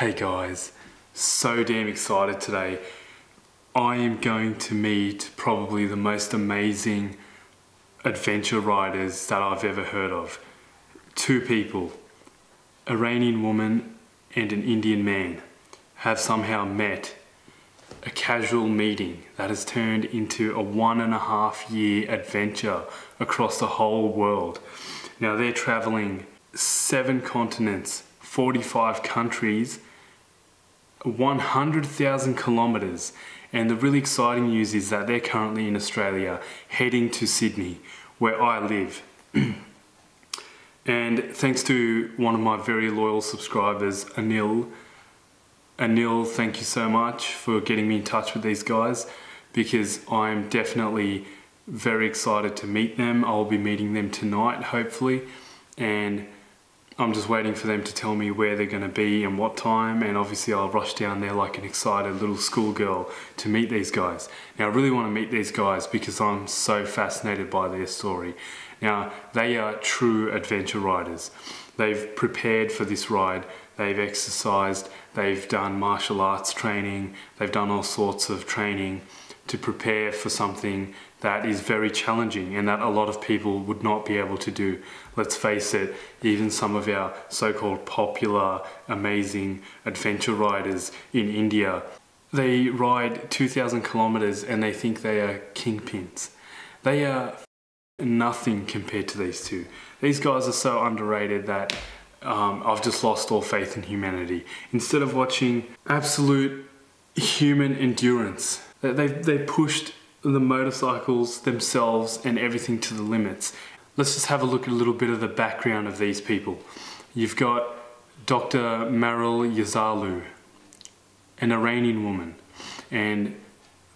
Hey guys, so damn excited today. I am going to meet probably the most amazing adventure riders that I've ever heard of. Two people, Iranian woman and an Indian man, have somehow met. A casual meeting that has turned into a 1.5 year adventure across the whole world. Now they're traveling 7 continents, 45 countries, 100,000 kilometers, and the really exciting news is that they're currently in Australia heading to Sydney, where I live. And thanks to one of my very loyal subscribers, Anil, thank you so much for getting me in touch with these guys, because I'm definitely very excited to meet them. I'll be meeting them tonight, hopefully, and I'm just waiting for them to tell me where they're going to be and what time, and obviously I'll rush down there like an excited little schoolgirl to meet these guys. Now I really want to meet these guys because I'm so fascinated by their story. Now they are true adventure riders. They've prepared for this ride, they've exercised, they've done martial arts training, they've done all sorts of training to prepare for something that is very challenging and that a lot of people would not be able to do. Let's face it, even some of our so-called popular, amazing adventure riders in India, they ride 2,000 kilometers and they think they are kingpins. They are nothing compared to these two. These guys are so underrated that I've just lost all faith in humanity. Instead of watching absolute human endurance, they pushed the motorcycles themselves and everything to the limits. Let's just have a look at a little bit of the background of these people. You've got Dr. Maral, an Iranian woman, and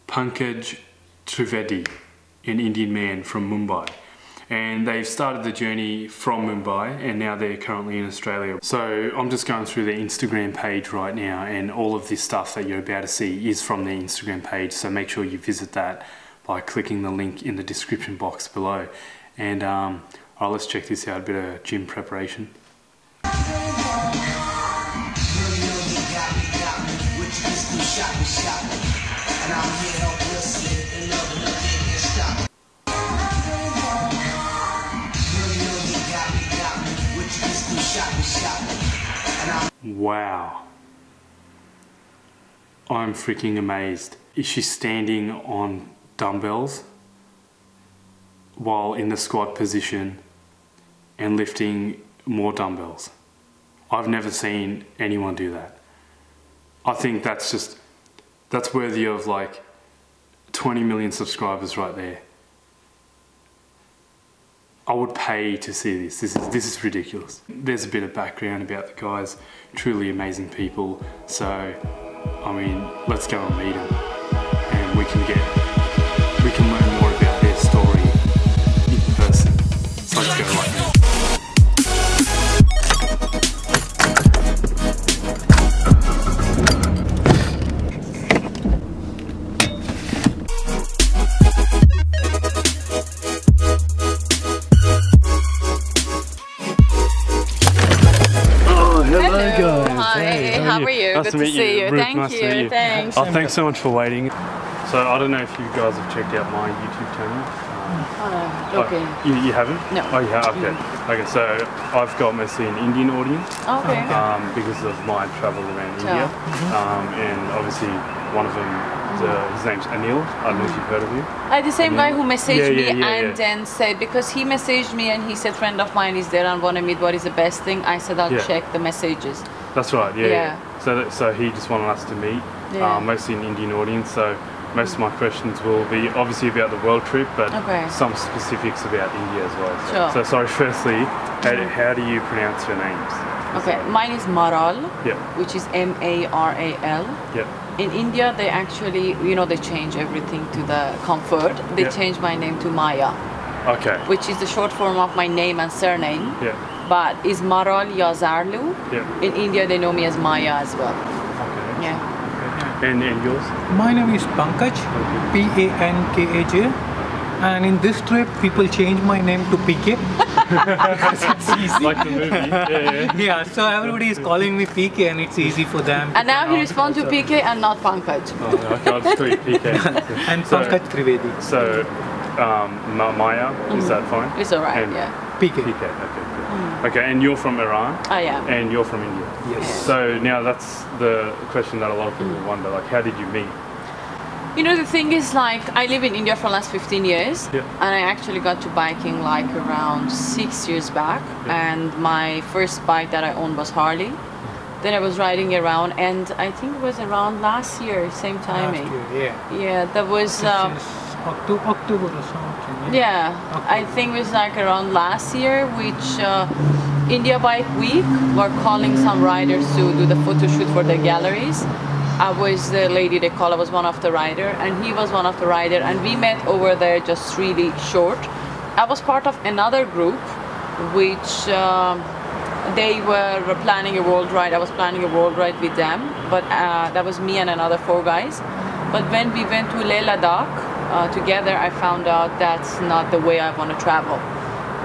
Pankaj, an Indian man from Mumbai. And they've started the journey from Mumbai and now they're currently in Australia. So I'm just going through their Instagram page right now, and all of this stuff that you're about to see is from their Instagram page, so make sure you visit that by clicking the link in the description box below. And let's check this out, a bit of gym preparation. Wow, I'm freaking amazed. Is she standing on dumbbells while in the squat position and lifting more dumbbells? I've never seen anyone do that. I think that's worthy of like 20 million subscribers right there. I would pay to see this. This is ridiculous. There's a bit of background about the guys, truly amazing people. So, I mean, let's go and meet them, and we can learn more about their story in person. So let's go right now. How are you? Nice Good to see you. Thank you. Thanks. Oh, thanks so much for waiting. So I don't know if you guys have checked out my YouTube channel. Okay. You haven't? No. Oh, you have? Okay. Okay, so I've got mostly an Indian audience. Okay. Because of my travel around India. And obviously one of them, his name's Anil. I don't know if you've heard of him. The same guy who messaged me and then said, because he messaged me and he said friend of mine is there and want to meet, what is the best thing? I said I'll check the messages. That's right, yeah. So he just wanted us to meet, mostly an Indian audience. So most of my questions will be obviously about the world trip, but some specifics about India as well. So sorry, firstly, how do you pronounce your names? Okay, mine is Maral, yeah, which is M-A-R-A-L. Yeah. In India, they actually, they change everything to the comfort. They changed my name to Maya. Okay. Which is the short form of my name and surname. Yeah. But is Maral Yazarlu. Yeah. In India, they know me as Maya as well. Okay. Yeah. And yours? My name is Pankaj, P-A-N-K-A-J. And in this trip, people change my name to PK. Because it's easy. Like the movie. Yeah. Yeah, so everybody is calling me PK and it's easy for them. And now he responds to PK and not Pankaj. Oh, okay, I'll just call you PK. And Pankaj Trivedi. So, Maya, is that fine? It's alright, And yeah. PK. PK, okay, good. Okay, and you're from Iran? I am. And you're from India? Yes. So now that's the question that a lot of people wonder, like, how did you meet? You know, the thing is, like, I live in India for the last 15 years, Yeah. and I actually got to biking like around 6 years back, and my first bike that I owned was Harley. Then I was riding around, and I think it was around last year, same timing. Last year, yeah. Yeah, that was, Since October or something. yeah, I think it was like around last year, which India Bike Week were calling some riders to do the photo shoot for the galleries. I was the lady they call, I was one of the rider, and he was one of the rider, and we met over there just really short. I was part of another group which they were planning a world ride. I was planning a world ride with them, but that was me and another 4 guys. But when we went to Leh Ladakh together, I found out that's not the way I want to travel.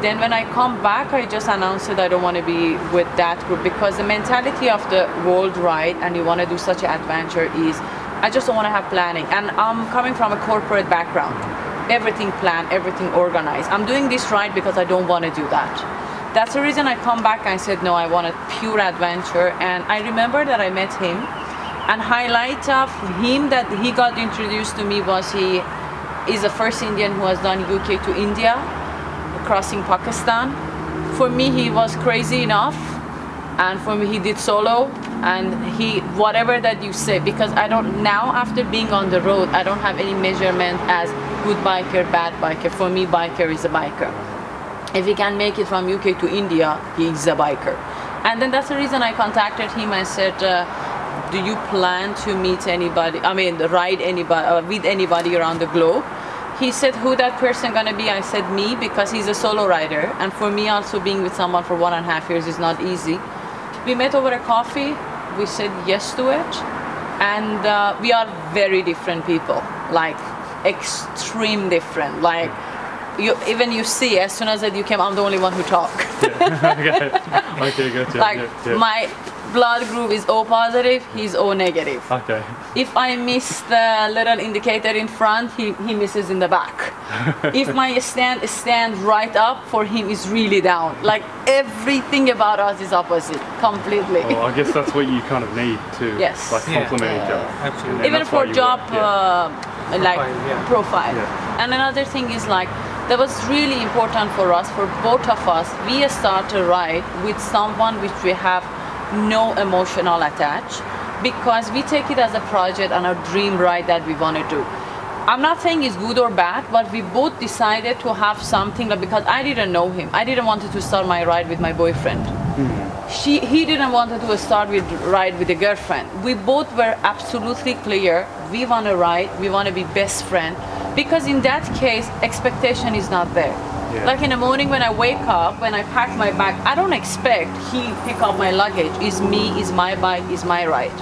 Then when I come back, I just announced that I don't want to be with that group, because the mentality of the world ride and you want to do such an adventure is, I just don't want to have planning. And I'm coming from a corporate background. Everything planned, everything organized. I'm doing this ride because I don't want to do that. That's the reason I come back and said, no, I want a pure adventure. And I remember that I met him, and highlight of him that he got introduced to me was he is the first Indian who has done UK to India, crossing Pakistan. For me, he was crazy enough, and for me, he did solo, and he, whatever that you say, because I don't, now after being on the road, I don't have any measurement as good biker, bad biker. For me, biker is a biker. If he can make it from UK to India, he is a biker. And then that's the reason I contacted him and said, do you plan to meet anybody, I mean, ride anybody, with anybody around the globe? He said, who that person gonna be? I said, me, because he's a solo rider. And for me also, being with someone for 1.5 years is not easy. We met over a coffee, we said yes to it. And we are very different people, like extreme different. Like, even you see, as soon as that you came, I'm the only one who talk. Yeah. Okay, gotcha. Like, yeah. my blood group is O positive, he's O negative. Okay. If I miss the little indicator in front, he misses in the back. If my stand right up, for him is really down. Like, everything about us is opposite, completely. Well, I guess that's what you kind of need to Yes. like complement each other. Absolutely. Even for job like profile. Yeah. And another thing is, like, that was really important for us, for both of us. We start a ride with someone which we have no emotional attach, because we take it as a project and a dream ride that we want to do. I'm not saying it's good or bad, but we both decided to have something, like, because I didn't know him. I didn't want to start my ride with my boyfriend. He didn't want to start with ride with a girlfriend. We both were absolutely clear. We want to ride. We want to be best friend, because in that case, expectation is not there. Yeah. Like in the morning when I wake up, when I pack my bag, I don't expect he pick up my luggage. Is me, is my bike, is my ride.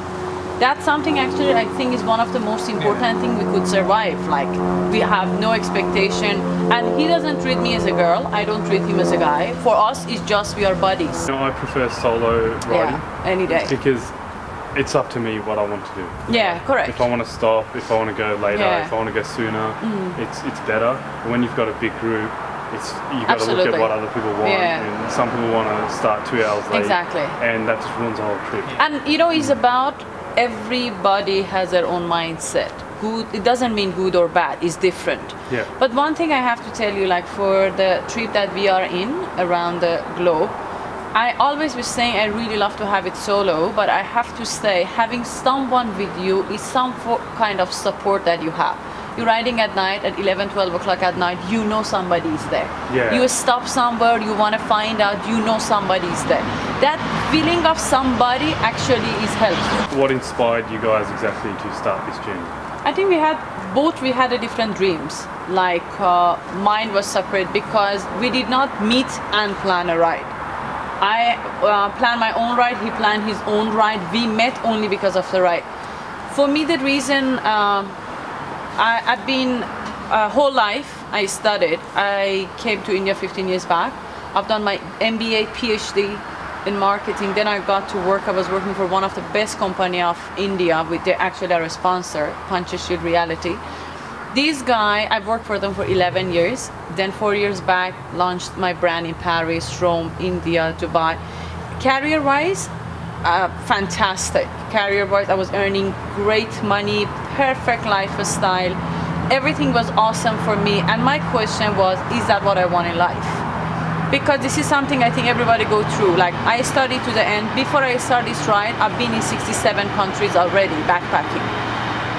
That's something actually I think is one of the most important things we could survive. Like, we have no expectation, and he doesn't treat me as a girl, I don't treat him as a guy. For us, it's just we are buddies. You know, I prefer solo riding. Yeah, any day. Because it's up to me what I want to do. Yeah, correct. If I want to stop, if I want to go later, Yeah. if I want to go sooner, it's better. When you've got a big group, you got to look at what other people want. Yeah. And some people want to start 2 hours late. Exactly. And that just ruins the whole trip. And you know, it's about everybody has their own mindset. Good, it doesn't mean good or bad, it's different. Yeah. But one thing I have to tell you, like, for the trip that we are in around the globe, I always was saying I really love to have it solo, but I have to say having someone with you is some kind of support that you have. You're riding at night at 11, 12 o'clock at night, you know somebody is there. Yeah. You stop somewhere, you want to find out, you know somebody is there. That feeling of somebody actually is helpful. What inspired you guys exactly to start this journey? I think we had a different dreams. Like, mine was separate because we did not meet and plan a ride. I planned my own ride, he planned his own ride. We met only because of the ride. For me, the reason I've been whole life I studied. I came to India 15 years back. I've done my MBA, PhD in marketing. Then I got to work. I was working for one of the best company of India. They actually are a sponsor, Pankaj Reality. This guy, I've worked for them for 11 years. Then 4 years back, launched my brand in Paris, Rome, India, Dubai. Career-wise, fantastic. Career-wise, I was earning great money, perfect lifestyle. Everything was awesome for me. And my question was, is that what I want in life? Because this is something I think everybody go through. Like, I studied to the end. Before I start this ride, I've been in 67 countries already, backpacking.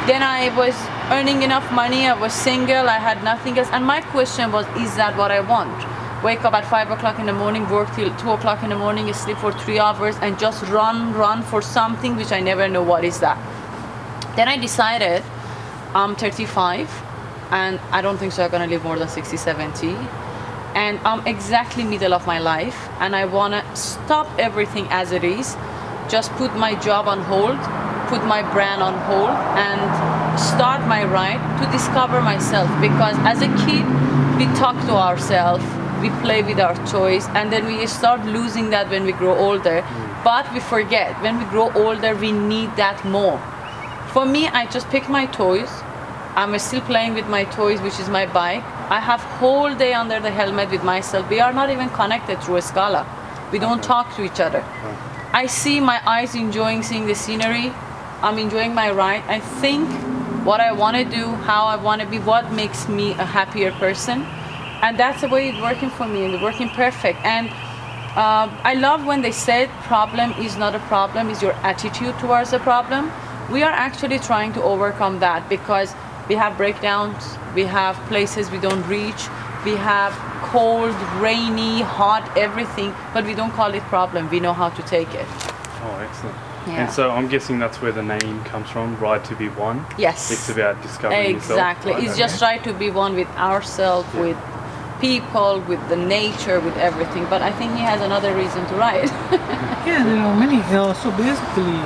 Then I was earning enough money, I was single, I had nothing else. And my question was, is that what I want? Wake up at 5 o'clock in the morning, work till 2 o'clock in the morning, sleep for 3 hours, and just run for something which I never know what is that. Then I decided, I'm 35, and I don't think so I'm gonna live more than 60, 70. And I'm exactly middle of my life, and I wanna stop everything as it is, just put my job on hold, put my brand on hold, and start my ride to discover myself. Because as a kid, we talk to ourselves, we play with our toys, and then we start losing that when we grow older. But we forget, when we grow older, we need that more. For me, I just pick my toys. I'm still playing with my toys, which is my bike. I have whole day under the helmet with myself. We are not even connected through a Scala. We don't talk to each other. I see my eyes enjoying seeing the scenery. I'm enjoying my ride. I think what I want to do, how I want to be, what makes me a happier person. And that's the way it's working for me, and it's working perfect. And I love when they said problem is not a problem, it's your attitude towards the problem. We are actually trying to overcome that, because we have breakdowns, we have places we don't reach, we have cold, rainy, hot, everything, but we don't call it problem, we know how to take it. Oh, excellent. Yeah. And so I'm guessing that's where the name comes from, Ride to be One? Yes. It's about discovering yourself. Exactly. It's just try to be one with ourselves, with people, with the nature, with everything. But I think he has another reason to ride. Yeah, there are many. So basically,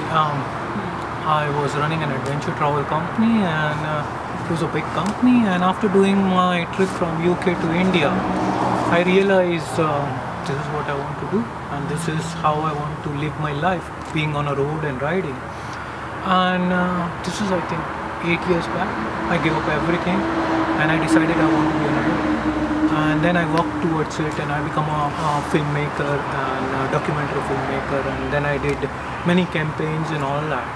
I was running an adventure travel company, and it was a big company. And after doing my trip from UK to India, I realized this is what I want to do, and this is how I want to live my life, being on a road and riding. And this is, I think, 8 years back. I gave up everything, and I decided I want to be on a road. And then I walked towards it, and I became a filmmaker and a documentary filmmaker, and then I did many campaigns and all that.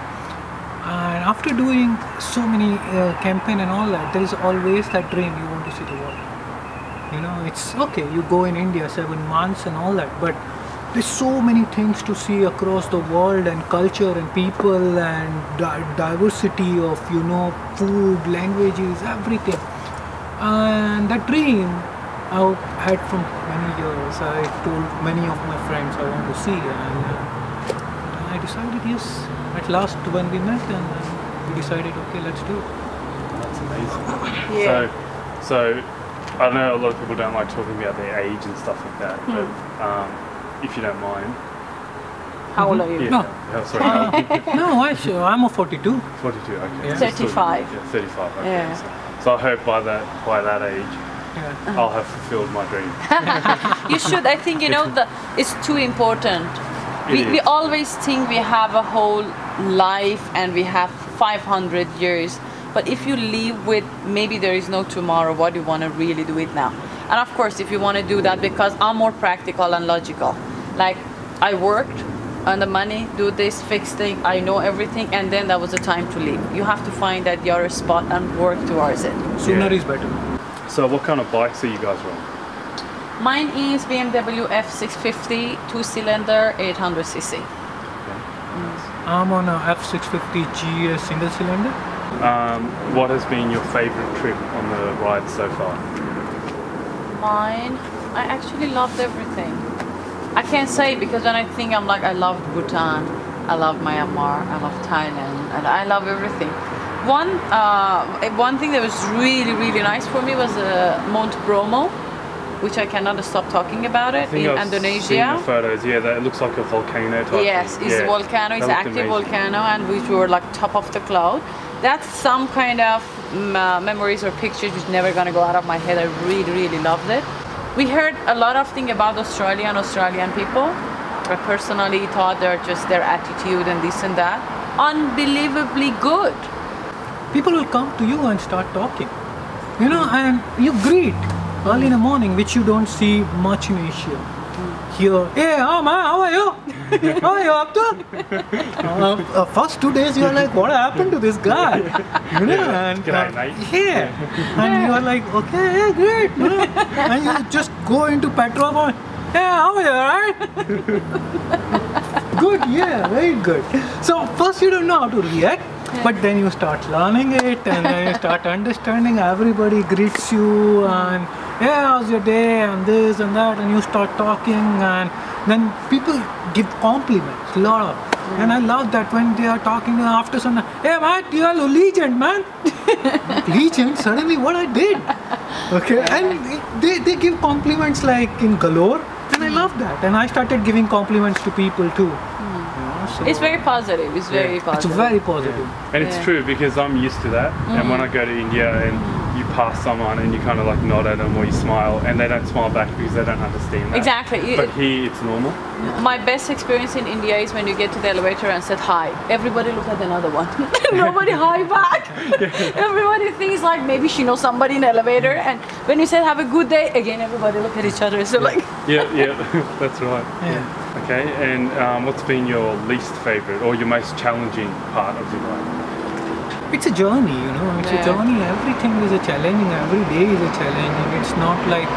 And after doing so many campaigns and all that, there is always that dream, you want to see the world. You know, it's okay, you go in India 7 months and all that, but there's so many things to see across the world, and culture and people and diversity of, you know, food, languages, everything. And that dream I had from many years. I told many of my friends I want to see, and I decided yes, at last when we met, and we decided okay, let's do it. That's amazing. Yeah. So I know a lot of people don't like talking about their age and stuff like that, but if you don't mind. How old are you? Yeah. No. Oh, sorry. No, I'm a 42. 42, okay. Yeah. 35. Yeah, 35, okay. Yeah. So I hope by that age, Yeah. I'll have fulfilled my dream. You should. I think, you know, it's too important. We is. always think we have a whole life and we have 500 years. But if you live with maybe there is no tomorrow, what do you want to really do it now? And of course, if you want to do that, because I'm more practical and logical. Like, I worked on the money, do this, fix thing, I know everything, and then that was the time to leave. You have to find that your spot and work towards it. Sooner Yeah. is better. So what kind of bikes are you guys running? Mine is BMW F650, 2-cylinder, 800cc. I'm on a F650 GS single cylinder. What has been your favourite trip on the ride so far? Mine, I actually loved everything. I can't say, because when I think, I'm like, I loved Bhutan, I love Myanmar, I love Thailand, and I love everything. One thing that was really, really nice for me was Mount Bromo, which I cannot stop talking about it, in Indonesia. Seen the photos, yeah, that it looks like a volcano type Yes, thing. it's Yeah. a volcano, it's That an looked active amazing. volcano, and we were like top of the cloud. that's some kind of memories or pictures which never gonna go out of my head. I really, really loved it. We heard a lot of things about Australian people. I personally thought they're just their attitude and this and that. Unbelievably good. People will come to you and start talking, you know, and you greet early in the morning, which you don't see much in Asia. Here, hey, oh man, how are you? How are you up to? First 2 days, you're like, what happened to this guy? You know, and G'day, mate. yeah, and you're like, okay, yeah, great, you know? And you just go into petrol and, hey, how are you, right? Good, yeah, very good. So first you don't know how to react, but then you start learning it, and then you start understanding. Everybody greets you, and yeah, how's your day, and this and that, and you start talking, and then people give compliments, a lot of. And I love that when they are talking after some, hey man, you are a legend, man. Legend, suddenly what I did. Okay, and they give compliments like in galore, and I love that. And I started giving compliments to people too. So it's very positive. It's very positive. It's very positive. Yeah. And it's true because I'm used to that. And when I go to India and you pass someone and you kind of like nod at them or you smile and they don't smile back because they don't understand that. Exactly. But here it's normal. My best experience in India is when you get to the elevator and said hi. Everybody look at another one. Nobody hi back. Everybody thinks like maybe she knows somebody in the elevator, and when you said have a good day, again everybody look at each other. So like yeah, that's right. Yeah. Okay, and what's been your least favorite or your most challenging part of your life? It's a journey, you know, it's a journey. Everything is a challenging, every day is a challenging. It's not like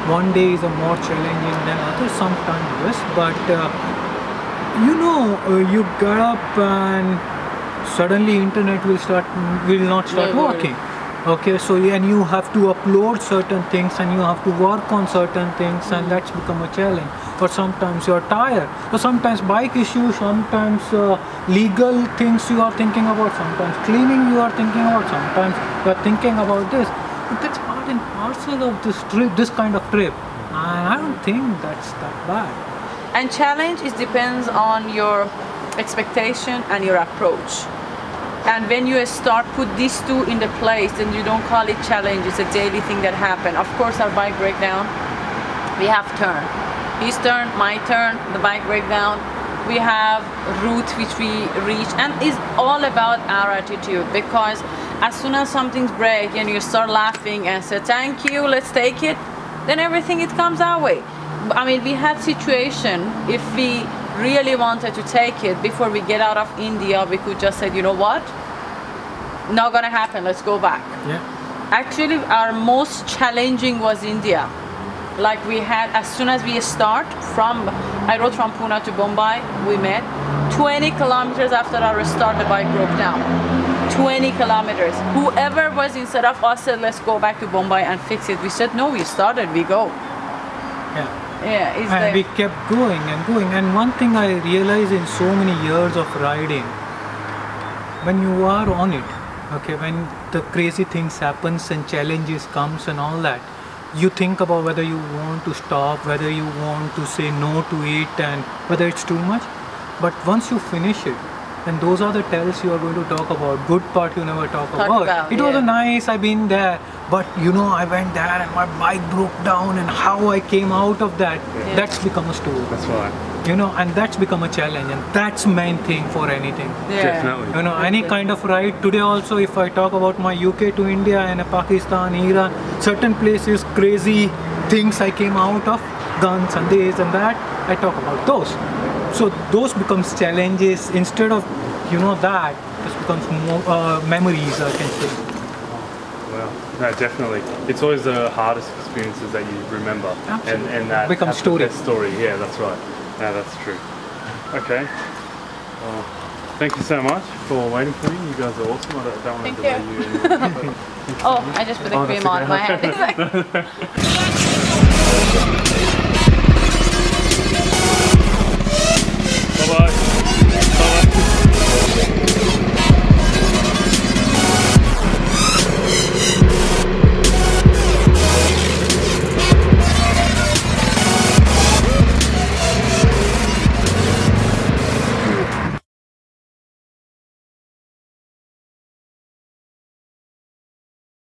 one day is a more challenging than others, sometimes yes, but you know, you get up and suddenly internet will not start working. Okay, so and you have to upload certain things and you have to work on certain things, and that's become a challenge. Or sometimes you're tired, or sometimes bike issues, sometimes legal things you are thinking about, sometimes cleaning you are thinking about, sometimes you are thinking about this. But that's part and parcel of this trip, this kind of trip. And I don't think that's that bad. And challenge is depends on your expectation and your approach. And when you start put these two in the place, then you don't call it challenge, it's a daily thing that happen. Of course our bike breakdown, we have turn. His turn, my turn, the bike breakdown. We have route which we reach, and it's all about our attitude, because as soon as something's break and you start laughing and say thank you, let's take it, then everything it comes our way. I mean, we had situation, if we really wanted to take it before we get out of India, we could just say, you know what, not gonna happen, let's go back. Yeah. Actually our most challenging was India. Like we had, as soon as we start from, I rode from Pune to Bombay, we met 20 kilometers after our start, the bike broke down. 20 kilometers. Whoever was instead of us said, let's go back to Bombay and fix it. We said, no, we started, we go. Yeah. Yeah, and we kept going and going. And one thing I realized in so many years of riding, when you are on it, okay, when the crazy things happens and challenges comes and all that, you think about whether you want to stop, whether you want to say no to it, and whether it's too much. But once you finish it, and those are the tells you are going to talk about. Good part you never talk about. It was a nice, I've been there, but you know, I went there and my bike broke down, and how I came out of that, that's become a story. That's right. You know, and that's become a challenge, and that's main thing for anything. Definitely. You know, any kind of ride. Today also, if I talk about my UK to India and Pakistan, Iran, certain places, crazy things I came out of, guns and this and that, I talk about those. So those becomes challenges instead of, you know, that, this becomes more memories, I can say. Well, no, definitely. It's always the hardest experiences that you remember. Absolutely. And that becomes story. Story, yeah, that's right. No, that's true. Okay. Well, thank you so much for waiting for me. You guys are awesome. I don't want to delay you anymore. Oh, I just put the cream on my hand.